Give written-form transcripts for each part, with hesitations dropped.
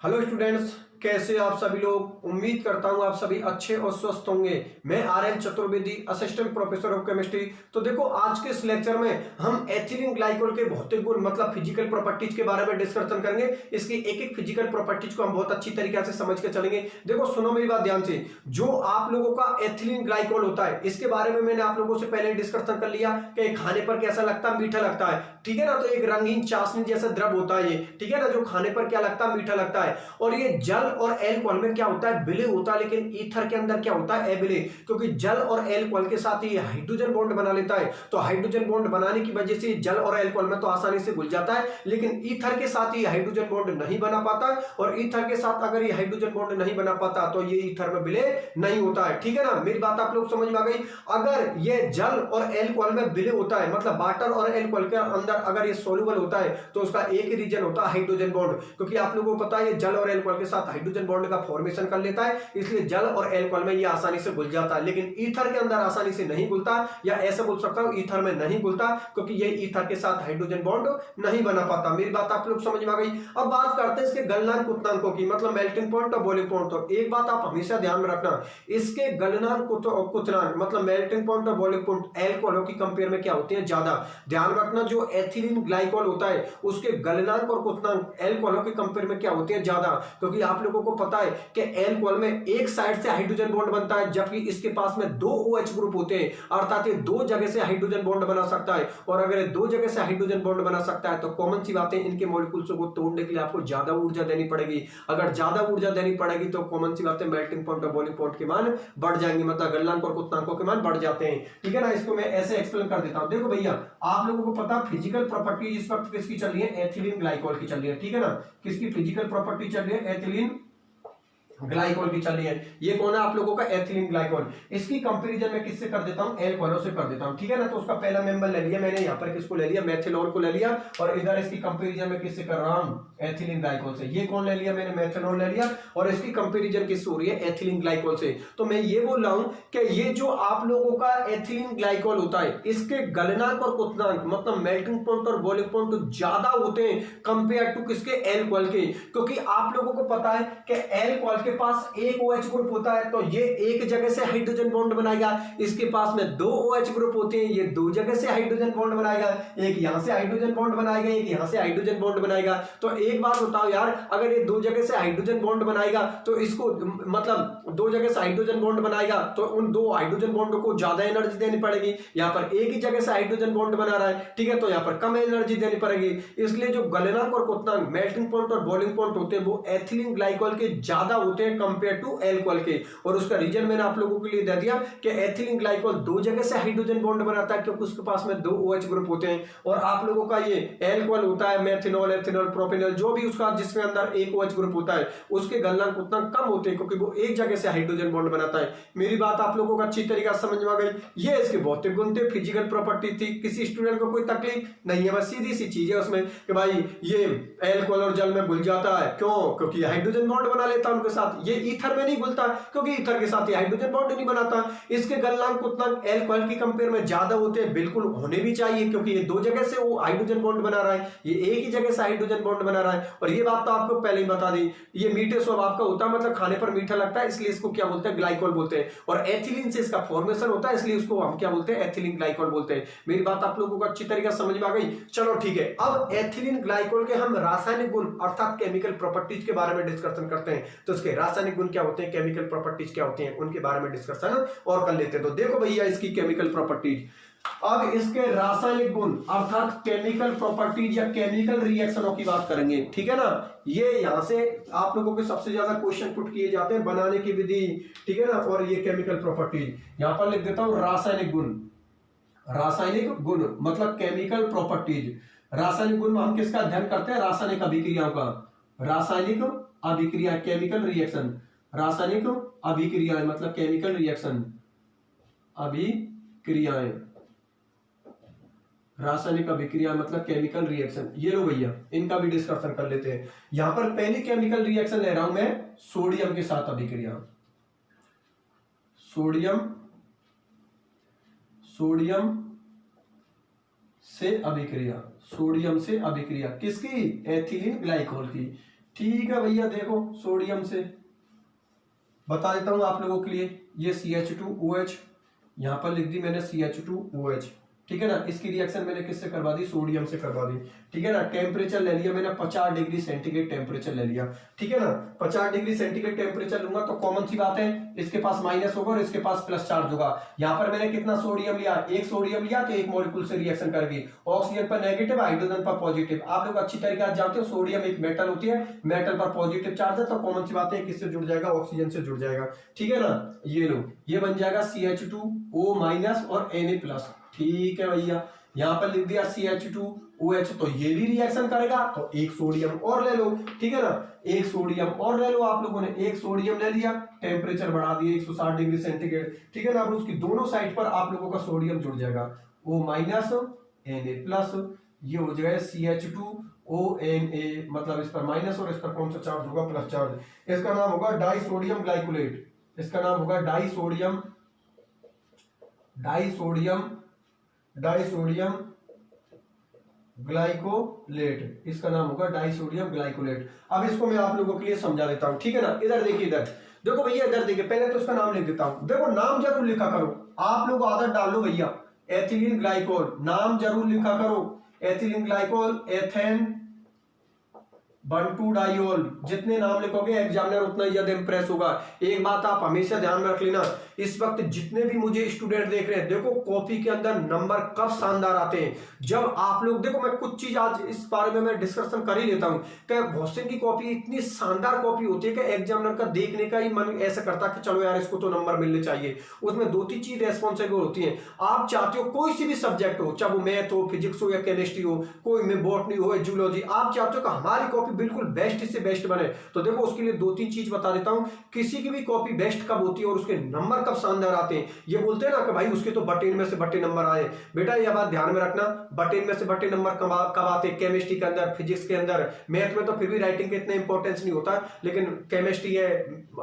Hello students, कैसे आप सभी लोग। उम्मीद करता हूं आप सभी अच्छे और स्वस्थ होंगे। मैं Aryan Chaturvedi, assistant professor of chemistry. तो देखो, आज के इस लेक्चर में हम एथिलीन ग्लाइकोल के भौतिक गुण मतलब फिजिकल प्रॉपर्टीज के बारे में डिस्कशन करेंगे। इसकी एक एक फिजिकल प्रॉपर्टीज को हम बहुत अच्छी तरीके से समझ के चलेंगे। देखो सुनो मेरी बात ध्यान से। जो आप लोगों का एथिलीन ग्लाइकोल होता है, इसके बारे में मैंने आप लोगों से पहले डिस्कशन कर लिया कि खाने पर कैसा लगता है, मीठा लगता है, ठीक है ना। तो एक रंगीन चाशनी जैसा द्रव होता है ये, ठीक है ना, जो खाने पर क्या लगता है, मीठा लगता है। और ये जल और एल्कोहल में क्या होता है, विलय होता है, लेकिन ईथर के अंदर क्या होता है, अविलय। क्योंकि जल और एल्कोहल के साथ ये हाइड्रोजन बॉन्ड बना लेता है। तो हाइड्रोजन बॉन्ड बनाने की वजह से जल और एल्कोहल में तो आसानी से घुल जाता है, लेकिन ईथर के साथ ये हाइड्रोजन बॉन्ड नहीं बना पाता। और ईथर के साथ अगर ये हाइड्रोजन बॉन्ड नहीं बना पाता तो ये ईथर में विलय नहीं होता है, ठीक है ना। मेरी बात आप लोग समझ में आ गई। अगर ये जल और एल्कोहल में विलय होता है, मतलब वाटर और एल्कोहल के अंदर अगर ये सोल्यूबल होता है, तो उसका एक ही रीजन होता है हाइड्रोजन बॉन्ड। क्योंकि आप लोगों को पता है ये जल और एल्कोहल के साथ हाइड्रोजन बॉन्ड का फॉर्मेशन कर लेता है, इसलिए जल और एल्कोहल में ये आसानी से घुल जाता है। लेकिन ईथर के अंदर आसानी से नहीं घुलता, या ऐसा बोल सकता हूं ईथर में नहीं घुलता, क्योंकि ये ईथर के साथ हाइड्रोजन बॉन्ड नहीं बना पाता। मेरी बात आप लोग समझ में आ गई। अब बात करते हैं इसके गलनांक क्वथनांकों की, मतलब मेल्टिंग पॉइंट और बॉइलिंग पॉइंट। तो एक बात आप हमेशा ध्यान में रखना, इसके गलनांक क्वथनांक मतलब मेल्टिंग पॉइंट और बॉइलिंग पॉइंट एल्कोहलों की कंपेयर में क्या होते हैं, ज्यादा। ध्यान रखना, जो एथिलीन ग्लाइकोल होता है उसके गलनांक और क्वथनांक एल्कोहलों के कंपेयर में क्या होते हैं, ज्यादा। क्योंकि आप लोगों को पता है कि एल्कोहल में एक साइड से हाइड्रोजन बॉन्ड बनता है, जबकि इसके पास में दो OH ग्रुप होते हैं, अर्थात ये दो जगह से हाइड्रोजन बॉन्ड बना सकता है। और अगर दो जगह से हाइड्रोजन बॉन्ड बना सकता है तो कॉमन सी बात है, इनके मॉलिक्यूल्स को तोड़ने के लिए आपको ज्यादा ऊर्जा देनी पड़ेगी। अगर ज्यादा ऊर्जा देनी पड़ेगी तो कॉमन सी बात है, मेल्टिंग पॉइंट और बॉइलिंग पॉइंट के मान बढ़ जाएंगे, मतलब गलनांक और क्वथनांकों के मान बढ़ जाते हैं, ठीक है ना। इसको मैं ऐसे एक्सप्लेन कर देता हूं। देखो भैया, आप लोगों को पता फिजिकल प्रॉपर्टी इस वक्त किसकी चल रही है, एथिलीन ग्लाइकोल की चल रही है, ठीक है ना। किसकी फिजिकल प्रॉपर्टी चल रही है, एथिलीन ग्लाइकोल की चल रही है। ये कौन है आप लोगों का, एथिलीन ग्लाइकोल। इसकी कंपैरिजन मैं किससे कर देता हूं, एल्कोहलों से कर देता हूं, ठीक है ना। तो उसका पहला मेंबर ले लिया मैंने, यहां पर किसको ले लिया, मेथिनॉल को ले लिया। और इधर इसकी कंपैरिजन में किससे कर रहा हूं, एथिलीन ग्लाइकोल से। ये कौन ले लिया मैंने, मेथिनॉल ले लिया। और इसकी कंपैरिजन किससे हो रही है, एथिलीन ग्लाइकोल से। तो मैं ये बोल रहा हूं कि ये जो आप लोगों का एथिलीन ग्लाइकोल होता है, इसके गलनांक और क्वथनांक मतलब मेल्टिंग पॉइंट और बॉइलिंग पॉइंट ज्यादा होते हैं कंपेयर टू किसके, एल्कोहल के। क्योंकि आप लोगों को पता है कि एल्कोहल के पास एक OH ग्रुप होता है, तो ये एक जगह से हाइड्रोजन बॉन्ड बनाएगा। इसके पास में दो OH ग्रुप होते हैं, ये दो जगह से हाइड्रोजन बॉन्ड बनाएगा। एक यहां से हाइड्रोजन बॉन्ड बनाएगा, एक यहां से हाइड्रोजन बॉन्ड बनाएगा। तो एक बात बताओ यार, अगर ये दो जगह से हाइड्रोजन बॉन्ड बनाएगा तो इसको मतलब दो जगह से हाइड्रोजन बॉन्ड बनाएगा तो उन दो हाइड्रोजन बॉन्ड को ज्यादा एनर्जी देनी पड़ेगी। यहां पर एक ही जगह से हाइड्रोजन बॉन्ड बना रहा है, ठीक है, तो यहां पर कम एनर्जी देनी पड़ेगी। इसलिए जो गलनांक और क्वथनांक मेल्टिंग पॉइंट और बॉइलिंग पॉइंट होते हैं वो एथिलीन ग्लाइकोल के ज्यादा होते हैं कंपेयर टू एल्कोहल के। और उसका रीजन मैंने आप लोगों के लिए दे दिया कि एथिलीन ग्लाइकोल दो जगह से हाइड्रोजन बॉन्ड बनाता है, क्योंकि उसके पास में दो OH ग्रुप होते हैं। और आप लोगों का ये एल्कोहल होता है, मेथिनॉल, एथिनॉल, प्रोपेनॉल, जो भी उसका जिसके अंदर एक OH ग्रुप होता है, उसके गलनांक उतना कम होते हैं, क्योंकि वो एक जगह से हाइड्रोजन बॉन्ड बनाता है। मेरी बात आप लोगों को अच्छी तरीके से समझ में आ गई। ये इसके भौतिक गुण थे, फिजिकल प्रॉपर्टी थी। किसी स्टूडेंट को कोई तकलीफ नहीं है, बस सीधी सी चीज है उसमें कि भाई ये एल्कोहल और जल में घुल जाता है, क्यों, क्योंकि हाइड्रोजन बॉन्ड बना लेता है उनके साथ। ये ईथर में नहीं घुलता, क्योंकि ईथर के साथ हाइड्रोजन बॉन्ड नहीं बनाता। इसके गलनांक क्वथनांक एल्कोहल की कंपेयर में ज्यादा होते हैं, बिल्कुल होने भी चाहिए, क्योंकि ये दो जगह से वो हाइड्रोजन बॉन्ड बना रहा है, ये एक ही जगह से हाइड्रोजन बॉन्ड बना रहा है। और ये बात तो आपको पहले ही बता दी, ये मीठे स्वभाव का होता है, मतलब खाने पर मीठा लगता है, इसलिए इसको क्या बोलते हैं, ग्लाइकोल बोलते हैं। और एथिलीन से इसका फॉर्मेशन होता है, इसलिए उसको हम क्या बोलते हैं, एथिलीन ग्लाइकोल बोलते हैं। मेरी बात आप लोगों को अच्छी तरीके से समझ में आ गई। चलो ठीक है, अब एथिलीन ग्लाइकोल के हम रासायनिक गुण अर्थात केमिकल प्रॉपर्टीज के बारे में डिस्कशन करते हैं। तो इसके रासायनिक गुण क्या होते हैं, केमिकल प्रॉपर्टीज क्या होती हैं, उनके बारे में डिस्कशन और कर लेते हैं। तो देखो भैया, इसकी केमिकल प्रॉपर्टीज। अब इसके रासायनिक गुण अर्थात केमिकल प्रॉपर्टीज या केमिकल रिएक्शनों की बात करेंगे, ठीक है ना। ये यहां से आप लोगों के सबसे ज्यादा क्वेश्चन पुट किए जाते हैं, बनाने की विधि, ठीक है ना। और ये केमिकल प्रॉपर्टीज यहां पर लिख देता हूं, रासायनिक गुण। रासायनिक गुण मतलब केमिकल प्रॉपर्टीज। रासायनिक गुण में हम किसका अध्ययन करते हैं, रासायनिक अभिक्रियाओं का। रासायनिक अभिक्रिया, केमिकल रिएक्शन। रासायनिक अभिक्रियाएं मतलब केमिकल रिएक्शन, अभिक्रियाएं। रासायनिक अभिक्रिया मतलब केमिकल रिएक्शन। ये लो भैया, इनका भी डिस्कशन कर लेते हैं। यहां पर पहली केमिकल रिएक्शन ले रहा हूं मैं, सोडियम के साथ अभिक्रिया। सोडियम से अभिक्रिया, सोडियम से अभिक्रिया किसकी, एथिलीन ग्लाइकोल की। ठीक है भैया, देखो सोडियम से बता देता हूं आप लोगों के लिए। ये CH2OH यहां पर लिख दी मैंने, CH2OH, ठीक है ना। इसकी रिएक्शन मैंने किससे करवा दी, सोडियम से करवा दी, ठीक है ना। टेम्परेचर ले लिया मैंने 50 डिग्री सेंटीग्रेड टेम्परेचर ले लिया, ठीक है ना। 50 डिग्री सेंटीग्रेड टेम्परेचर लूंगा तो कॉमन सी बात है, इसके पास माइनस होगा और इसके पास प्लस चार्ज होगा। यहां पर मैंने कितना सोडियम लिया, एक सोडियम लिया तो एक मॉलिक्यूल से रिएक्शन करेगी, ऑक्सीजन पर नेगेटिव, हाइड्रोजन पर पॉजिटिव। आप लोग अच्छी तरीके से जानते हो सोडियम एक मेटल होती है, मेटल पर पॉजिटिव चार्ज है, तो कॉमन सी बात है किससे जुड़ जाएगा, ऑक्सीजन से जुड़ जाएगा, ठीक है ना। ये लो, ये बन जाएगा CH2O माइनस और Na प्लस, ठीक है भैया। यहां पर लिख दिया CH2OH, तो ये भी रिएक्शन करेगा, तो एक सोडियम और ले लो, ठीक है ना। एक सोडियम और ले लो, आप लोगों ने एक सोडियम ले लिया, टेम्परेचर बढ़ा दिया 160 डिग्री सेंटीग्रेड, ठीक है ना। अब उसकी दोनों साइड पर आप लोगों का सोडियम जुड़ जाएगा, O माइनस Na प्लस, ये हो जाएगा CH2ONa, मतलब इस पर माइनस और इस पर कौन सा चार्ज होगा, प्लस चार्ज। इसका नाम होगा डाइसोडियम ग्लाइकोलेट, इसका नाम होगा डाइसोडियम ग्लाइकोलेट, इसका नाम होगा डाइसोडियम ग्लाइकोलेट। अब इसको मैं आप लोगों के लिए समझा देता हूं, ठीक है ना। इधर देखिए, इधर देखो भैया, इधर देखिए, पहले तो इसका नाम लिख देता हूं। देखो नाम जरूर लिखा करो, आप लोग आदत डालो भैया, एथिलीन ग्लाइकोल, नाम जरूर लिखा करो, एथिलीन ग्लाइकोल, एथेन 1,2 डाइऑल। जितने नाम लिखोगे एग्जामिनर उतना ही ज्यादा इंप्रेस होगा। एक बात आप हमेशा ध्यान में रख लेना, इस वक्त जितने भी मुझे स्टूडेंट देख रहे हैं, देखो कॉपी के अंदर नंबर कब शानदार आते हैं, जब आप लोग देखो, मैं कुछ चीज आज इस बारे में मैं डिस्कशन कर ही लेता हूं कि भौसिन की कॉपी इतनी शानदार कॉपी होती है कि एग्जामिनर का देखने का ही मन ऐसा करता है कि चलो यार इसको तो नंबर मिलने चाहिए। उसमें 2-3 चीज रेस्पॉन्सिबल होती है। आप चाहते हो कोई सी भी सब्जेक्ट हो, चाहे वो मैथ हो, फिजिक्स हो या केमिस्ट्री हो, कोई में बॉटनी हो, जूलॉजी, आप चाहते हो कि हमारी कॉपी बिल्कुल बेस्ट से बेस्ट बने, तो देखो उसके लिए 2-3 चीज बता देता हूं। किसी की भी कॉपी बेस्ट कब होती है और उसके नंबर कब शानदार आते हैं। ये बोलते हैं ना कि भाई उसके तो बटे में से बटे नंबर आए, बेटा यह बात ध्यान में रखना, बटे में से बटे नंबर कब आते हैं, केमिस्ट्री के अंदर, फिजिक्स के अंदर, मैथ में तो फिर भी राइटिंग का इतना इंपॉर्टेंस नहीं होता, लेकिन केमिस्ट्री है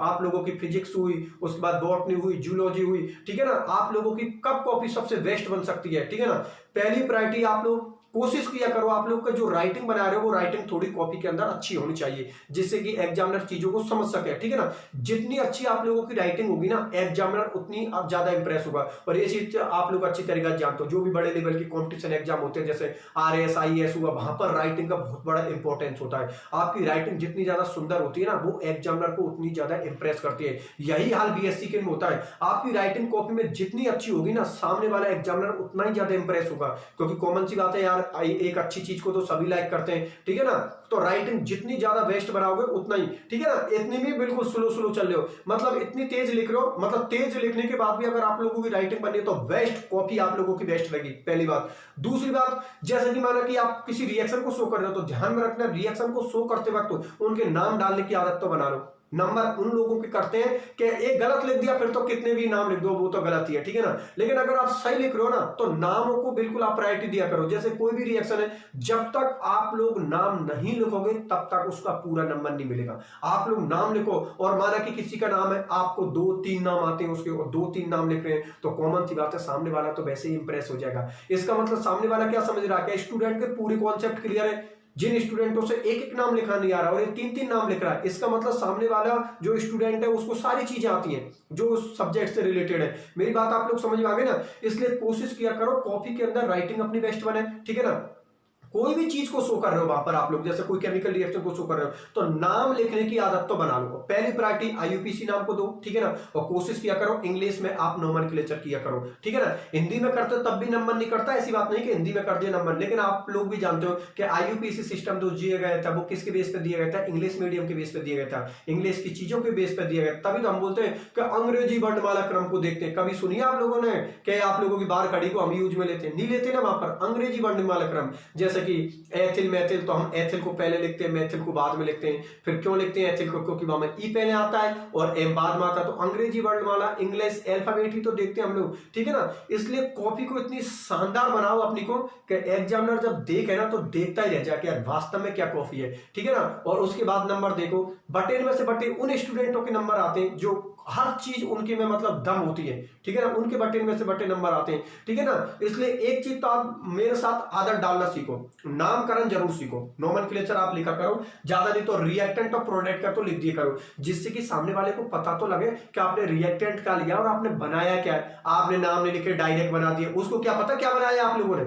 आप लोगों की, फिजिक्स हुई, उसके बाद बॉटनी हुई, जूलॉजी हुई, ठीक है ना। आप लोगों की कब कॉपी सबसे बेस्ट बन सकती है, ठीक है ना। पहली प्रायोरिटी आप लोग कोशिश किया करो, आप लोग का जो राइटिंग बना रहे हो वो राइटिंग थोड़ी कॉपी के अंदर अच्छी होनी चाहिए, जिससे कि एग्जामिनर चीजों को समझ सके, ठीक है ना। जितनी अच्छी आप लोगों की राइटिंग होगी ना, एग्जामिनर उतनी ज्यादा इंप्रेस होगा। और ये चीज आप लोग अच्छी तरीके से जानते हो, जो भी बड़े लेवल की कॉम्पिटिशन एग्जाम होते हैं, जैसे RAS IAS हुआ, वहां पर राइटिंग का बहुत बड़ा इंपॉर्टेंस होता है। आपकी राइटिंग जितनी ज्यादा सुंदर होती है ना, वो एग्जामिनर को उतनी ज्यादा इंप्रेस करती है। यही हाल BSc के में होता है, आपकी राइटिंग कॉपी में जितनी अच्छी होगी ना, सामने वाला एग्जामिनर उतना ही ज्यादा इंप्रेस होगा, क्योंकि कॉमन सी बात है यार, एक अच्छी चीज को तो सभी लाइक करते हैं, ठीक है ना। तो राइटिंग जितनी ज्यादा बेस्ट बनाओगे उतना ही, ठीक है ना। इतनी भी बिल्कुल स्लो स्लो चल रहे हो, मतलब इतनी तेज लिख रहे हो, मतलब तेज लिखने के बाद भी अगर आप लोगों की राइटिंग बनी है तो बेस्ट कॉपी आप लोगों की बेस्ट लगी, पहली बात। दूसरी बात, जैसे कि माना कि आप किसी रिएक्शन को शो कर रहे हो, तो ध्यान में रखना रिएक्शन को शो करते वक्त उनके नाम डालने की आदत तो बना लो। नंबर उन लोगों के करते हैं कि एक गलत लिख दिया फिर तो कितने भी नाम लिख दो वो तो गलत ही है, ठीक है ना। लेकिन अगर आप सही लिख रहे हो ना, तो नामों को बिल्कुल आप प्रायोरिटी दिया करो। जैसे कोई भी रिएक्शन है, जब तक आप लोग नाम नहीं लिखोगे तब तक उसका पूरा नंबर नहीं मिलेगा। आप लोग नाम लिखो, और माना कि किसी का नाम है, आपको 2-3 नाम आते हैं उसके, और 2-3 नाम लिख रहे हैं, तो कॉमन सी बात है सामने वाला तो वैसे ही इंप्रेस हो जाएगा। इसका मतलब सामने वाला क्या समझ रहा है, स्टूडेंट के पूरे कॉन्सेप्ट क्लियर है। जिन स्टूडेंटों से एक एक नाम लिखना नहीं आ रहा और ये 3-3 नाम लिख रहा है, इसका मतलब सामने वाला जो स्टूडेंट है उसको सारी चीजें आती हैं जो सब्जेक्ट से रिलेटेड है। मेरी बात आप लोग समझ में आ गए ना। इसलिए कोशिश किया करो कॉपी के अंदर राइटिंग अपनी बेस्ट बने, ठीक है ना। कोई भी चीज को शो कर रहे हो वहां पर आप लोग, जैसे कोई केमिकल रिएक्शन को शो कर रहे हो, तो नाम लिखने की आदत तो बना लो। पहली प्रायोरिटी IUPAC नाम को दो, ठीक है ना। और कोशिश किया करो इंग्लिश में आप नोमेनक्लेचर किया करो, ठीक है ना। हिंदी में करते हो तब भी नंबर नहीं करता, ऐसी बात नहीं कि हिंदी में कर दिया नंबर, लेकिन आप लोग भी जानते हो कि IUPAC सिस्टम जो दिया गया था वो किसके बेस पे दिया गया था, इंग्लिश मीडियम के बेस पे दिया गया था, इंग्लिश की चीजों के बेस पे दिया गया। तभी तो हम बोलते हैं कि अंग्रेजी वर्णमाला क्रम को देखते हैं। कभी सुनिए आप लोगों ने कि आप लोगों की बार खड़ी को हम यूज में लेते हैं, नहीं लेते ना। वहां पर अंग्रेजी वर्णमाला क्रम, जैसे कि एथिल मैथिल, तो हम एथिल को पहले लिखते हैं, मैथिल को बाद में लिखते हैं। फिर क्यों लिखते हैं एथिल को, क्योंकि वहां में ई पहले आता है और एम बाद में आता है। तो अंग्रेजी वर्णमाला, इंग्लिश अल्फाबेट ही तो देखते हैं हम लोग, ठीक है ना। इसलिए कॉपी को इतनी शानदार बनाओ अपनी को कि एग्जामिनर जब देखे ना तो देखता ही रह जाए कि यार वास्तव में क्या कॉपी है, ठीक है ना। और उसके बाद नंबर देखो, बटे में से बटे उन स्टूडेंटों के नंबर आते हैं जो हर चीज उनके में मतलब दम होती है, ठीक है ना, उनके बटे में से बटे नंबर आते हैं, ठीक है ना। इसलिए एक चीज तो आप मेरे साथ आदत डालना सीखो, नामकरण जरूर सीखो, नोमेनक्लेचर आप लिखा करो, ज्यादा नहीं तो रिएक्टेंट और प्रोडक्ट का तो लिख दिया करो, जिससे कि सामने वाले को पता तो लगे कि आपने रिएक्टेंट का लिया और आपने बनाया क्या है। आपने नाम नहीं लिखे डायरेक्ट बना दिया, उसको क्या पता क्या बनाया आप लोगों ने,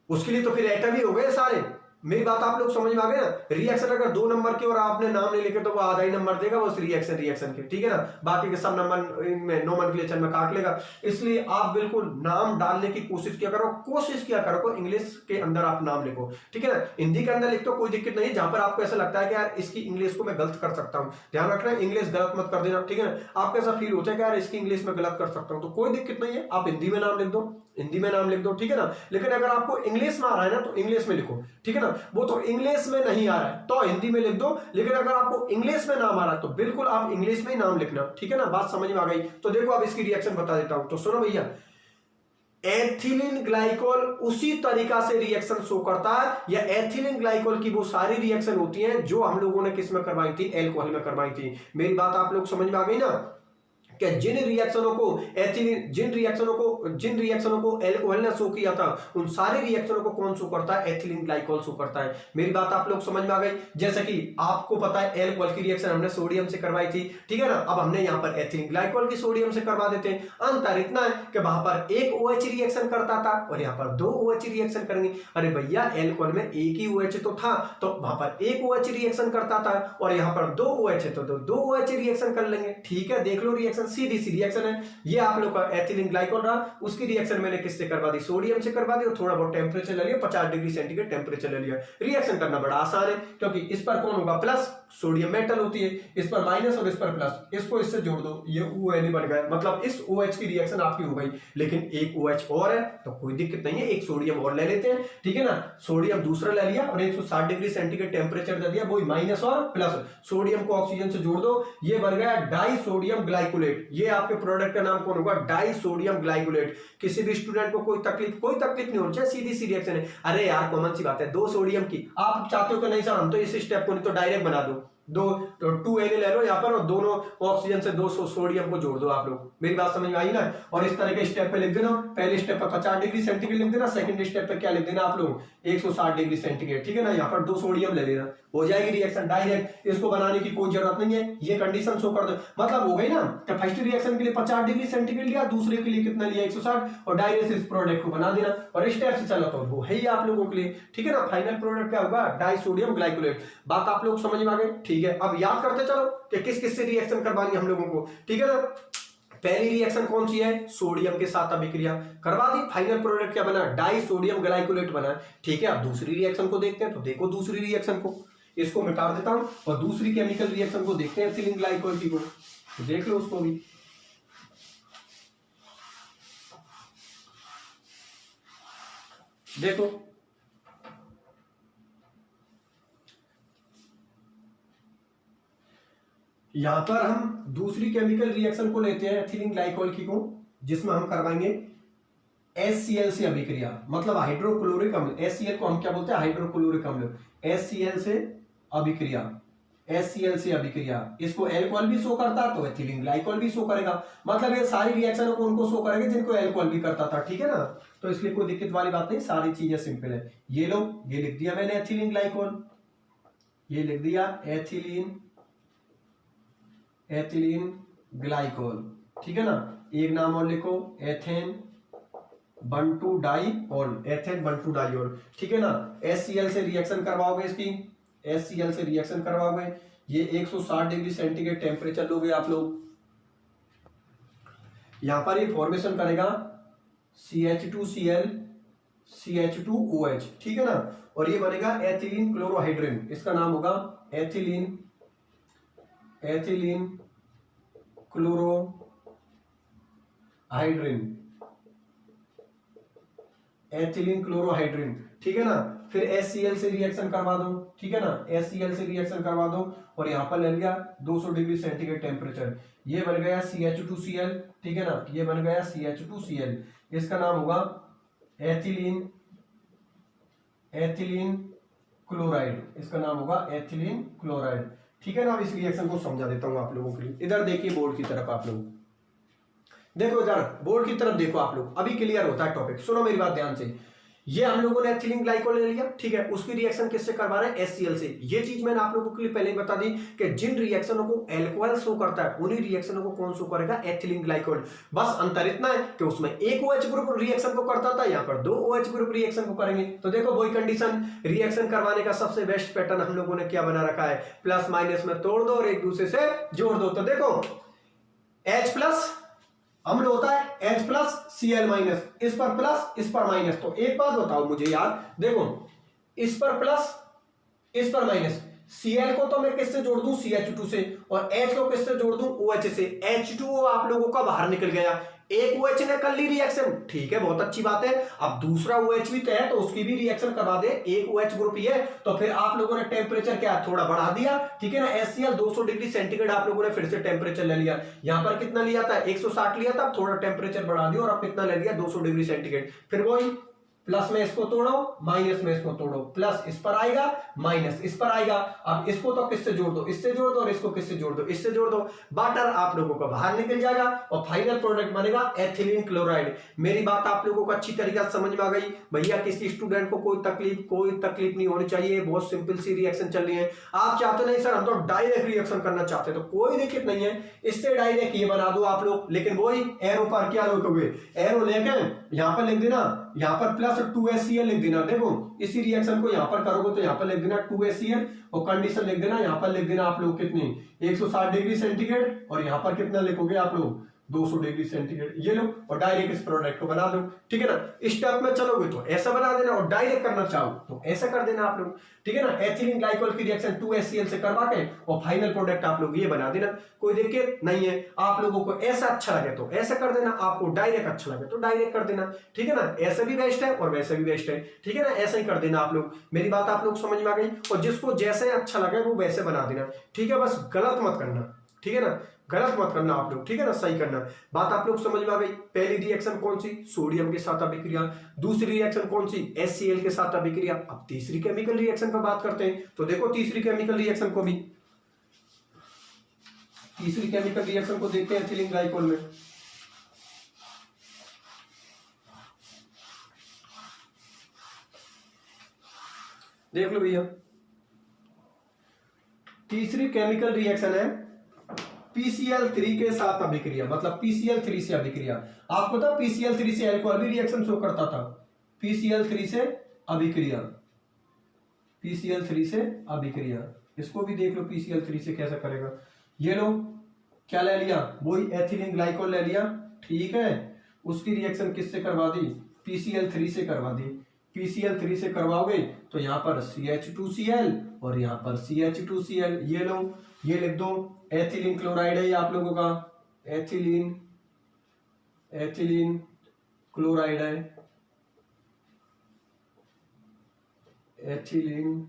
उसके लिए तो फिर एटम ही हो गए सारे। मेरी बात आप लोग समझ में आ गए ना। रिएक्शन अगर 2 नंबर के और आपने नाम नहीं लिखे तो वो आधा ही नंबर देगा वो रिएक्शन के, ठीक है ना, बाकी के सब नंबर में नोमेनक्लेचर में काट लेगा। इसलिए आप बिल्कुल नाम डालने की कोशिश किया करो इंग्लिश के अंदर आप नाम लिखो, ठीक है ना। हिंदी के अंदर लिख तो कोई दिक्कत नहीं, जहां पर आपको ऐसा लगता है कि यार इसकी इंग्लिश को मैं गलत कर सकता हूं, ध्यान रखना इंग्लिश गलत मत कर देना, ठीक है ना। आपको ऐसा फील होता है कि यार इसकी इंग्लिश में गलत कर सकता हूं तो कोई दिक्कत नहीं है, आप हिंदी में नाम लिख दो, ठीक है ना। लेकिन अगर आपको इंग्लिश में आ रहा है ना तो इंग्लिश में लिखो, ठीक है ना। वो तो इंग्लिश में नहीं आ रहा है तो हिंदी में लिख दो, लेकिन अगर आपको इंग्लिश में नाम आ रहा है तो बिल्कुल आप इंग्लिश में ही नाम लिखना, ठीक है ना। बात समझ में आ गई। तो देखो अब इसकी रिएक्शन बता देता हूं, तो सुनो भैया, एथिलीन ग्लाइकोल उसी तरीका से रिएक्शन शो करता है, या एथिलीन ग्लाइकोल की वो सारी रिएक्शन होती हैं जो हम लोगों ने किस में करवाई थी, एल्कोहल में करवाई थी। मेरी बात आप लोग समझ में आ गई ना, कि जिन रिएक्शनों को एथिलीन, जिन रिएक्शनों को एल्कोहल ने शो किया था उन सारे रिएक्शनों को कौन शो करता है, एथिलीन ग्लाइकोल शो करता है। मेरी बात आप लोग समझ में आ गई। जैसे कि आपको पता है एल्कोहल की रिएक्शन हमने सोडियम से करवाई थी, ठीक है ना। अब हमने यहां पर एथिलीन ग्लाइकोल की सोडियम से करवा देते हैं। अंतर इतना है कि वहां पर एक OH रिएक्शन करता था और यहां पर 2 OH रिएक्शन करेंगे। अरे भैया एल्कोहल में एक ही OH तो था, तो वहां पर एक OH रिएक्शन करता था और यहां पर 2 OH है तो 2 OH रिएक्शन कर लेंगे, ठीक है। देख लो रिएक्शन, सीधी सी रिएक्शन है। ये आप लोग का एथिलीन ग्लाइकोल रहा, उसकी रिएक्शन मैंने किससे करवा दी, सोडियम से करवा दी, और थोड़ा बहुत टेम्परेचर ले लिया, 50 डिग्री सेंटीग्रेड टेम्परेचर ले लिया। रिएक्शन करना बड़ा आसान है, क्योंकि इस पर कौन होगा, प्लस, सोडियम मेटल होती है, इस पर माइनस और इस पर प्लस, इसको इससे जोड़ दो, ये ONA बन गया, मतलब इस OH की रिएक्शन आपकी हो गई। लेकिन एक OH और है तो कोई दिक्कत नहीं है, एक सोडियम और ले लेते हैं, ठीक है ना। सोडियम दूसरा ले लिया और 160 डिग्री सेंटीग्रेड टेम्परेचर दे दिया, वही माइनस और प्लस, सोडियम को ऑक्सीजन से जोड़ दो, ये बन गया डाई सोडियम ग्लाइकोलेट। ये आपके प्रोडक्ट का नाम कौन होगा, डाई सोडियम ग्लाइकोलेट। किसी भी स्टूडेंट को कोई तकलीफ नहीं होनी चाहिए, सीधी सी रिएक्शन है। अरे यार कॉमन सी बात है, 2 सोडियम की आप चाहते हो कि नहीं सर हम तो इस स्टेप को नहीं तो डायरेक्ट बना दो, 2 Na ले लो यहाँ पर और दोनों ऑक्सीजन से 2 सोडियम को जोड़ दो। आप लोग मेरी बात समझ में आई ना। और इस तरह के स्टेप पे लिख देना, पहले स्टेप पे 50 डिग्री सेंटीग्रेड लिख देना, सेकंड स्टेप पे क्या लिख देना आप लोग, 160 डिग्री सेंटीग्रेड, ठीक है ना। यहाँ पर 2 सोडियम ले लेना, हो जाएगी रिएक्शन डायरेक्ट, इसको बनाने की कोई जरूरत नहीं है, ये कंडीशन शो कर दो, मतलब हो गई ना। तो फर्स्ट रिएक्शन के लिए 50 डिग्री सेंटीग्रेड लिया, दूसरे के लिए कितना लिया, 160, और डायरेक्ट इस प्रोडक्ट को बना देना और स्टेप से चला तो वो है ही आप लोगों के लिए, ठीक है ना। फाइनल प्रोडक्ट क्या होगा, डाई सोडियम ग्लाइकोलेट। बात आप लोग समझ में आ गई, ठीक है। अब याद करते चलो कि किस किस से रिएक्शन करवानी हम लोगों को, ठीक है ना। पहली रिएक्शन कौन सी है, सोडियम के साथ अभिक्रिया करवा दी, फाइनल प्रोडक्ट क्या बना, डाई सोडियम ग्लाइकोलेट बना, ठीक है। अब दूसरी रिएक्शन को देखते हैं, तो देखो दूसरी रिएक्शन को, इसको मिटा देता हूं और दूसरी केमिकल रिएक्शन को देखते हैं, एथिलीन ग्लाइकोल की को, तो देख लो उसको भी। देखो यहां पर हम दूसरी केमिकल रिएक्शन को लेते हैं, एथिलीन ग्लाइकोल की को, जिसमें हम करवाएंगे HCl से अभिक्रिया, मतलब हाइड्रोक्लोरिक अम्ल। HCl को हम क्या बोलते हैं, हाइड्रोक्लोरिक अम्ल। HCl से अभिक्रिया, HCl से अभिक्रिया, इसको एल्कोहल भी शो करता तो एथिलीन ग्लाइकोल भी शो करेगा, मतलब ये सारी रिएक्शनों को उनको शो करेंगे जिनको एल्कोहल भी करता था, ठीक है ना। तो इसलिए कोई दिक्कत वाली बात नहीं, सारी चीजें सिंपल है। ये लो, ये लिख दिया मैंने एथिलीन ग्लाइकोल, ये लिख दिया एथिलीन ग्लाइकोल, ठीक है ना। एक नाम और लिखो, एथेन 1,2 डाइऑल, एथेन 1,2 डाइऑल, ठीक है ना। HCl से रिएक्शन करवाओगे, इसकी HCl से रिएक्शन करवाओगे, ये 160 डिग्री सेंटीग्रेड टेम्परेचर लोगे आप लोग। यहां पर ये फॉर्मेशन करेगा CH2Cl CH2OH, ठीक है ना। और ये बनेगा एथिलीन क्लोरोहाइड्रिन, इसका नाम होगा एथिलीन क्लोरोहाइड्रिन, ठीक है ना। फिर HCl से रिएक्शन करवा दो, ठीक है ना, HCl से रिएक्शन करवा दो और यहां पर ले लिया 200 डिग्री सेंटीग्रेड टेम्परेचर, ये बन गया CH2Cl, ठीक है ना, ये बन गया CH2Cl, इसका नाम होगा एथिलीन क्लोराइड, इसका नाम होगा एथिलीन क्लोराइड, ठीक है ना। अब इस रिएक्शन को समझा देता हूं आप लोगों के लिए। इधर देखिए बोर्ड की तरफ, आप लोग देखो, इधर बोर्ड की तरफ देखो आप लोग, अभी क्लियर होता है टॉपिक। सुनो मेरी बात ध्यान से। ये हम लोगों ने एथिलीन ग्लाइकोल ले लिया, ठीक है, उसकी रिएक्शन किससे करवा रहे हैं, HCl से। ये चीज मैंने आप लोगों के लिए पहले ही बता दी कि जिन रिएक्शनों को एल्कोहल शो करता है उन्हीं रिएक्शनों को कौन शो करेगा, एथिलीन ग्लाइकोल। बस अंतर इतना है कि उसमें एक OH ग्रुप रिएक्शन को करता था, यहाँ पर 2 OH ग्रुप रिएक्शन को करेंगे। तो देखो वही कंडीशन, रिएक्शन करवाने का सबसे बेस्ट पैटर्न हम लोगों ने क्या बना रखा है, प्लस माइनस में तोड़ दो और एक दूसरे से जोड़ दो। तो देखो H प्लस अम्ल होता है, H प्लस Cl माइनस, इस पर प्लस इस पर माइनस। तो एक बात बताओ मुझे यार, देखो इस पर प्लस इस पर माइनस, Cl को तो मैं किससे जोड़ दूं, CH2 से, और H को किससे जोड़ दूं, OH से। H2O आप लोगों का बाहर निकल गया, एक OH ने कर ली रिएक्शन, ठीक है, बहुत अच्छी बात है। अब दूसरा OH भी तो है, तो उसकी भी रिएक्शन करवा दे, एक OH ग्रुप ही है। तो फिर आप लोगों ने टेम्परेचर क्या थोड़ा बढ़ा दिया, ठीक है ना। HCl 200 डिग्री सेंटीग्रेड आप लोगों ने फिर से टेम्परेचर ले लिया। यहां पर कितना लिया था, 160 लिया था, थोड़ा टेम्परेचर बढ़ा दिया और अब कितना ले लिया, 200 डिग्री सेंटीग्रेड। फिर वही प्लस में इसको तोड़ो, माइनस में इसको तोड़ो, प्लस इस पर आएगा, माइनस इस पर आएगा। अब इसको तो किससे जोड़ दो, इससे जोड़ दो, और इसको किससे जोड़ दो, इससे जोड़ दो। वाटर आप लोगों को बाहर निकल जाएगा और फाइनल प्रोडक्ट बनेगा एथिलीन क्लोराइड। मेरी बात आप लोगों को अच्छी तरीके से समझ में आ गई भैया। किसी स्टूडेंट को कोई तकलीफ नहीं होनी चाहिए, बहुत सिंपल सी रिएक्शन चल रही है। आप चाहते नहीं सर हम तो डायरेक्ट रिएक्शन करना चाहते हैं, तो कोई दिक्कत नहीं है, इससे डायरेक्ट ये बना दो आप लोग। लेकिन वही एरो पर क्या लिखोगे, एरो लेकर यहां पर लिख देना, यहां पर प्लस 2HCl लिख देना। देखो इसी रिएक्शन को यहां पर करोगे तो यहां पर लिख देना 2HCl, और कंडीशन लिख देना, यहां पर लिख देना आप लोग कितनी, 160 डिग्री सेंटीग्रेड, और यहां पर कितना लिखोगे आप लोग, 200 डिग्री सेंटीग्रेड। ये लो और डायरेक्ट इस प्रोडक्ट को बना दो, ठीक है ना। स्टेप में चलोगे तो ऐसा बना देना, और डायरेक्ट करना चाहो तो ऐसा कर देना आप लोग, ठीक है ना। एथिलीन ग्लाइकोल की रिएक्शन 2HCl से करवा के और फाइनल प्रोडक्ट आप लोग ये बना देना, कोई दिक्कत नहीं है। आप लोगों को ऐसा अच्छा लगे तो ऐसा कर देना, आपको डायरेक्ट अच्छा लगे तो डायरेक्ट कर देना, ठीक है ना। ऐसा भी बेस्ट है और वैसे भी बेस्ट है, ठीक है ना। ऐसा ही कर देना आप लोग। मेरी बात आप लोग समझ में आ गई, और जिसको जैसे अच्छा लगे वो वैसे बना देना, ठीक है। बस गलत मत करना, ठीक है ना, गलत मत करना आप लोग, ठीक है ना, सही करना। बात आप लोग समझ में आ गई। पहली रिएक्शन कौन सी, सोडियम के साथ अभिक्रिया। दूसरी रिएक्शन कौन सी, HCl के साथ अभिक्रिया। अब तीसरी केमिकल रिएक्शन पर बात करते हैं। तो देखो तीसरी केमिकल रिएक्शन को भी, तीसरी केमिकल रिएक्शन को देखते हैं एथिलीन ग्लाइकोल में। देख लो भैया, तीसरी केमिकल रिएक्शन है PCl3 के साथ अभिक्रिया, मतलब PCl3 से अभिक्रिया। आपको पता PCl3 से अल्कोहल भी रिएक्शन शो करता था। PCl3 से अभिक्रिया, PCl3 से अभिक्रिया, इसको भी देख लो PCl3 से कैसा करेगा। ये लो क्या ले लिया, वही एथिलीन ग्लाइकोल ले लिया, ठीक है। उसकी रिएक्शन किससे करवा दी, PCl3 से करवा दी। PCl3 से करवाओगे तो यहां पर CH2Cl और यहां पर CH2Cl। ये लो ये लिख दो, एथिलीन क्लोराइड है ये आप लोगों का, एथिलीन क्लोराइड है, एथिलीन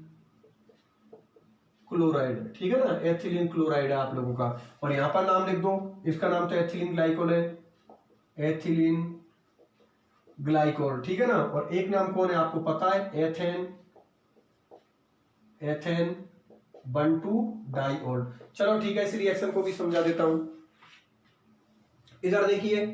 क्लोराइड, ठीक है ना। एथिलीन क्लोराइड है आप लोगों का, और यहां पर नाम लिख दो, इसका नाम तो एथिलीन ग्लाइकोल है, एथिलीन ग्लाइकोल, ठीक है ना। और एक नाम कौन है आपको पता है, एथेन 1,2-डाइऑल। चलो ठीक है, इस रिएक्शन को भी समझा देता हूं। इधर देखिए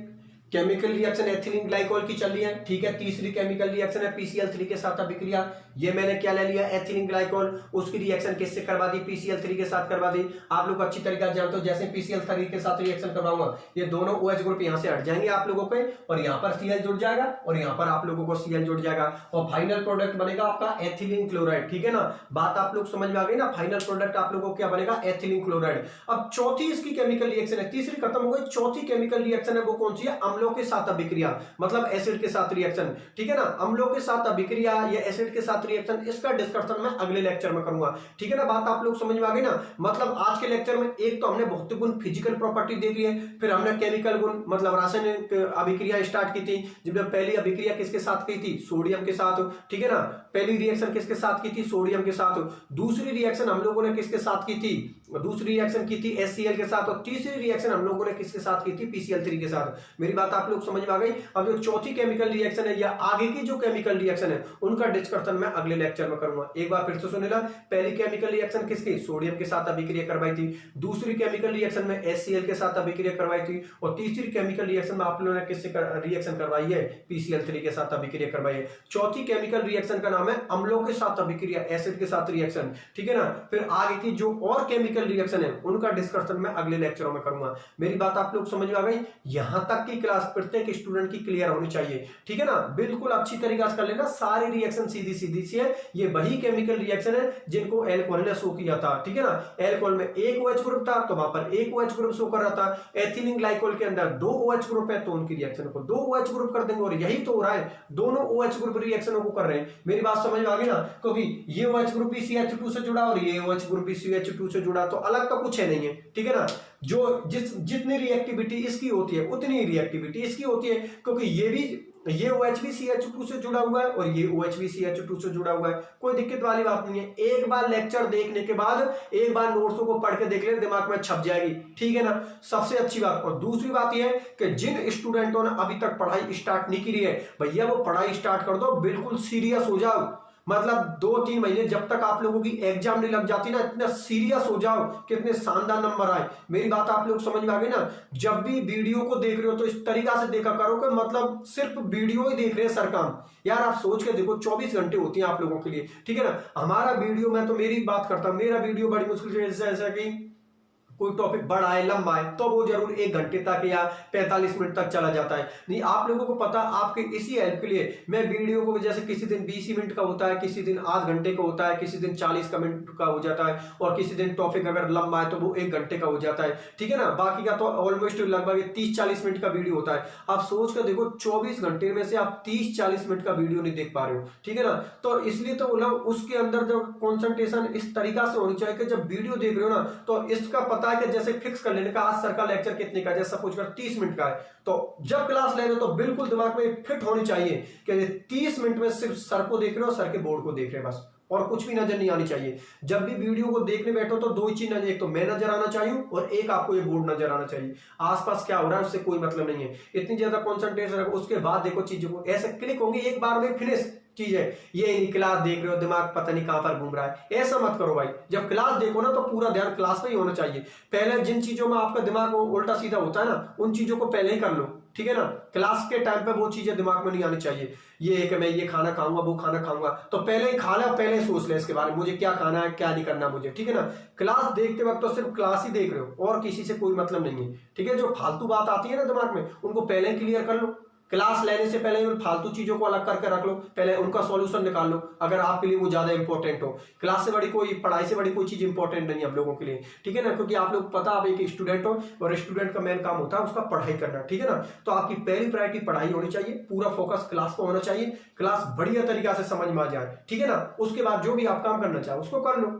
केमिकल रिएक्शन एथिलीन ग्लाइकोल की चल रही है, ठीक है। तीसरी केमिकल रिएक्शन है PCl3 के साथ अभिक्रिया। ये मैंने क्या ले लिया, एथिलीन ग्लाइकोल, उसकी रिएक्शन किससे करवा दी, PCl3 के साथ करवा दी। आप लोग अच्छी तरीके से जानते हो, जैसे PCl3 के साथ रिएक्शन करवाऊंगा ये दोनों OH ग्रुप यहां से हट जाएंगे आप लोगों के, और यहां पर Cl जुड़ जाएगा और यहां पर आप लोगों को Cl जुड़ जाएगा, और फाइनल प्रोडक्ट बनेगा आपका एथिलीन क्लोराइड, ठीक है ना। बात आप लोग समझ में आ गई ना, फाइनल प्रोडक्ट आप लोगों को क्या बनेगा, एथिलीन क्लोराइड। अब चौथी इसकी केमिकल रिएक्शन है, तीसरी खत्म हो गई, चौथी केमिकल रिएक्शन है वो कौन सी है, अम्लों के साथ अभिक्रिया, मतलब एसिड के साथ रिएक्शन, ठीक है ना। अम्लों के साथ अभिक्रिया या एसिड के साथ रिएक्शन, इसका डिस्कशन मैं अगले लेक्चर में करूंगा, ठीक है ना। बात आप लोग समझ में आ गई ना। मतलब आज के लेक्चर में एक तो हमने भौतिक गुण फिजिकल प्रॉपर्टी देख ली है, फिर हमने केमिकल गुण मतलब रासायनिक अभिक्रिया स्टार्ट की थी। जब पहली अभिक्रिया किसके साथ की थी, सोडियम के साथ, ठीक है ना। पहली रिएक्शन किसके साथ की थी, सोडियम के साथ। दूसरी रिएक्शन हम लोगों ने किसके साथ की थी, दूसरी रिएक्शन की थी HCl के साथ, और तीसरी रिएक्शन हम लोगों ने किसके साथ की थी, PCl3 के साथ। मेरी बात बात आप लोग समझ में आ गई। अब जो चौथी केमिकल रिएक्शन है या आगे की जो केमिकल रिएक्शन है उनका डिस्कशन मैं अगले लेक्चर में करूंगा। एक बार फिर से सुन लेना, पहली केमिकल रिएक्शन किसकी, सोडियम के साथ अभिक्रिया करवाई थी, दूसरी केमिकल रिएक्शन में HCl के साथ अभिक्रिया करवाई थी, और तीसरी केमिकल रिएक्शन में आप लोगों ने किससे रिएक्शन करवाई है, PCl3 के साथ अभिक्रिया करवाई है। चौथी केमिकल रिएक्शन का नाम है अम्लों के साथ अभिक्रिया, एसिड के साथ रिएक्शन, ठीक है ना। फिर आगे की जो और केमिकल रिएक्शन है उनका डिस्कशन मैं अगले लेक्चरों में करूंगा। मेरी बात आप लोग समझ में आ गई। यहां तक की क्लास प्रत्येक स्टूडेंट की क्लियर होनी चाहिए, ठीक है ना। बिल्कुल अच्छी तरीके से कर लेना, सारी रिएक्शन सीधी सीधी सी है। ये वही केमिकल रिएक्शन है जिनको एल्कोहल ने शो किया था, ठीक है ना। एल्कोहल में एक OH ग्रुप था तो वहां पर एक OH ग्रुप शो कर रहा था। एथिलीन ग्लाइकोल के अंदर 2 OH ग्रुप है तो उनकी रिएक्शन को 2 OH ग्रुप कर देंगे, और यही तो हो रहा है, दोनों OH ग्रुप रिएक्शनों को कर रहे हैं। मेरी बात समझ में आ गई ना, क्योंकि ये OH ग्रुप भी CH2 से जुड़ा और ये OH ग्रुप भी CH2 से जुड़ा, तो अलग तो कुछ है नहीं है, ठीक है ना। जो जितनी रिएक्टिविटी इसकी होती है उतनी रिएक्टिविटी इसकी होती है, क्योंकि ये OH भी CH2 से जुड़ा हुआ है और ये OH भी CH2 से जुड़ा हुआ है। कोई दिक्कत वाली बात नहीं है। एक बार लेक्चर देखने के बाद एक बार नोट्सों को पढ़ के देख ले, दिमाग में छप जाएगी, ठीक है ना। सबसे अच्छी बात। और दूसरी बात यह है कि जिन स्टूडेंटों ने अभी तक पढ़ाई स्टार्ट नहीं की है, भैया वो पढ़ाई स्टार्ट कर दो, बिल्कुल सीरियस हो जाओ। मतलब 2-3 महीने जब तक आप लोगों की एग्जाम नहीं लग जाती ना, इतना सीरियस हो जाओ कि इतने शानदार नंबर आए। मेरी बात आप लोग समझ में आ गई ना। जब भी वीडियो को देख रहे हो तो इस तरीका से देखा करो कि मतलब सिर्फ वीडियो ही देख रहे हैं सर काम। यार आप सोच के देखो, 24 घंटे होती हैं आप लोगों के लिए, ठीक है ना। हमारा वीडियो, मैं तो मेरी बात करता हूं, मेरा वीडियो बड़ी मुश्किल से ऐसा कि कोई टॉपिक बड़ा है लंबा है तो वो जरूर 1 घंटे तक या 45 मिनट तक चला जाता है। नहीं, आप लोगों को पता, आपके इसी हेल्प के लिए मैं वीडियो को, जैसे किसी दिन 20 मिनट का होता है, किसी दिन आध घंटे का होता है, किसी दिन 40 मिनट का हो जाता है, और किसी दिन टॉपिक अगर लंबा है तो वो 1 घंटे का हो जाता है, ठीक है ना। बाकी का तो ऑलमोस्ट लगभग 30-40 मिनट का वीडियो होता है। आप सोच कर देखो, 24 घंटे में से आप 30-40 मिनट का वीडियो नहीं देख पा रहे हो, ठीक है ना। तो इसलिए तो उसके अंदर जो कॉन्सेंट्रेशन इस तरीका से होनी चाहिए कि जब वीडियो देख रहे हो ना तो इसका पता है कि जैसे फिक्स कर लेने का, आज सर का लेक्चर कितने का, जैसे सपोज कर 30 मिनट का है, तो जब क्लास ले रहे हो तो बिल्कुल दिमाग में फिट होनी चाहिए कि 30 मिनट में सिर्फ सर को देख रहे हो, सर के बोर्ड को देख रहे हो, बस, और कुछ भी नजर नहीं आनी चाहिए। जब भी वीडियो को देखने बैठो तो 2 ही चीज नजर, एक तो मैं नजर आना चाहिए और एक आपको ये बोर्ड नजर आना चाहिए। आसपास क्या हो रहा है उससे कोई मतलब नहीं है, इतनी ज्यादा कॉन्सेंट्रेशन रखो। उसके बाद देखो चीजों को ऐसे क्लिक होंगी, एक बार में फिनिश चीज है। ये क्लास देख रहे हो, दिमाग पता नहीं कहां पर घूम रहा है, ऐसा मत करो भाई। जब क्लास देखो ना तो पूरा ध्यान क्लास पे ही होना चाहिए। पहले जिन चीजों में आपका दिमाग उल्टा सीधा होता है ना, उन चीजों को पहले ही कर लो, ठीक है ना। क्लास के टाइम पे वो चीजें दिमाग में नहीं आनी चाहिए। ये कि मैं ये खाना खाऊंगा, वो खाना खाऊंगा, तो पहले ही खा ले, पहले ही सोच ले इसके बारे में, मुझे क्या खाना है, क्या नहीं करना मुझे, ठीक है ना। क्लास देखते वक्त तो सिर्फ क्लास ही देख रहे हो और किसी से कोई मतलब नहीं है, ठीक है। जो फालतू बात आती है ना दिमाग में, उनको पहले ही क्लियर कर लो। क्लास लेने से पहले उन फालतू चीजों को अलग करके रख लो, पहले उनका सॉल्यूशन निकाल लो, अगर आपके लिए वो ज्यादा इंपॉर्टेंट हो। क्लास से बड़ी कोई, पढ़ाई से बड़ी कोई चीज इंपॉर्टेंट नहीं है हम लोगों के लिए, ठीक है ना। क्योंकि आप लोग पता, आप एक स्टूडेंट हो और स्टूडेंट का मेन काम होता है उसका पढ़ाई करना, ठीक है ना। तो आपकी पहली प्रायोरिटी पढ़ाई होनी चाहिए, पूरा फोकस क्लास पर होना चाहिए, क्लास बढ़िया तरीका से समझ में आ जाए, ठीक है ना। उसके बाद जो भी आप काम करना चाहे उसको कर लो,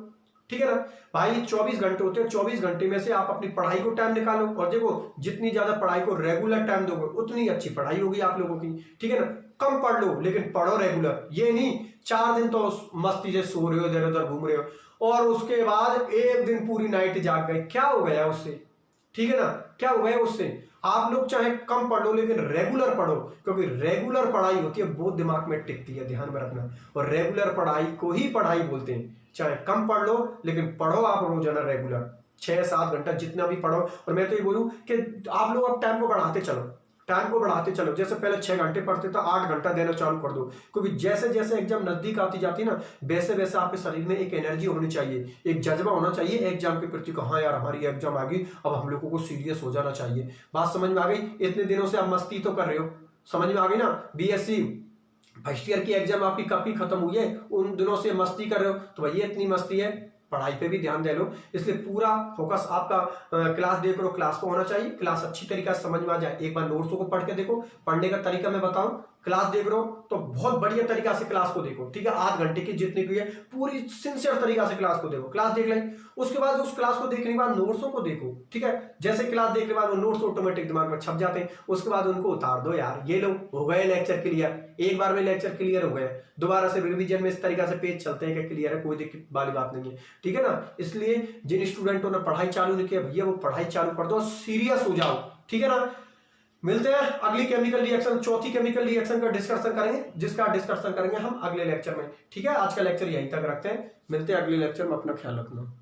ठीक है ना भाई। 24 घंटे होते हैं, 24 घंटे में से आप अपनी पढ़ाई को टाइम निकालो, और देखो जितनी ज्यादा पढ़ाई को रेगुलर टाइम दोगे उतनी अच्छी पढ़ाई होगी आप लोगों की, ठीक है ना। कम पढ़ लो लेकिन पढ़ो रेगुलर। ये नहीं 4 दिन तो मस्ती से सो रहे हो, इधर उधर घूम रहे हो, और उसके बाद एक दिन पूरी नाइट जाग गए, क्या हो गया उससे, ठीक है ना, क्या हो गया उससे। आप लोग चाहे कम पढ़ लो लेकिन रेगुलर पढ़ो, क्योंकि रेगुलर पढ़ाई होती है वो दिमाग में टिकती है, ध्यान में रखना। और रेगुलर पढ़ाई को ही पढ़ाई बोलते हैं। चाहे कम पढ़ लो लेकिन पढ़ो आप रोजाना रेगुलर 6-7 घंटा जितना भी पढ़ो। और मैं तो ये बोलूं कि आप लोग अब टाइम को बढ़ाते चलो, टाइम को बढ़ाते चलो। जैसे पहले 6 घंटे पढ़ते तो 8 घंटा देना चालू कर दो, क्योंकि जैसे जैसे एग्जाम नजदीक आती जाती है ना, वैसे वैसे आपके शरीर में एक एनर्जी होनी चाहिए, एक जज्बा होना चाहिए एग्जाम के प्रति। हाँ यार हमारी एग्जाम आ गई, अब हम लोगों को सीरियस हो जाना चाहिए। बात समझ में आ गई। इतने दिनों से आप मस्ती तो कर रहे हो, समझ में आ गई ना। BSc फर्स्ट ईयर की एग्जाम आपकी कब की खत्म हुई है, उन दिनों से मस्ती कर रहे हो, तो भैया इतनी मस्ती है, पढ़ाई पे भी ध्यान दे लो। इसलिए पूरा फोकस आपका क्लास देख लो, क्लास को होना चाहिए। क्लास अच्छी तरीके से समझ में आ जाए, एक बार नोट्सों को पढ़ के देखो। पढ़ने का तरीका मैं बताऊं, क्लास देख रहे हो तो बहुत बढ़िया तरीका से क्लास को देखो, ठीक है। आध घंटे की जितनी की है पूरी सिंसियर तरीका से क्लास को देखो, क्लास देख लें। उसके बाद उस क्लास को देखने के बाद नोट्सों को देखो, ठीक है। जैसे क्लास देखने के बाद वो नोट्स ऑटोमेटिक दिमाग में छप जाते हैं, उसके बाद उनको उतार दो। यार ये लो, हो गए लेक्चर क्लियर, एक बार में लेक्चर क्लियर हो गए। दोबारा से रिवीजन में इस तरीके से पेज चलते हैं कि क्लियर है, कोई दिक्कत वाली बात नहीं है, ठीक है ना। इसलिए जिन स्टूडेंटों ने पढ़ाई चालू नहीं किया, भैया वो पढ़ाई चालू कर दो, सीरियस हो जाओ, ठीक है ना। मिलते हैं अगली केमिकल रिएक्शन, चौथी केमिकल रिएक्शन का डिस्कशन करेंगे, जिसका डिस्कशन करेंगे हम अगले लेक्चर में। ठीक है, आज का लेक्चर यहीं तक रखते हैं, मिलते हैं अगले लेक्चर में, अपना ख्याल रखना।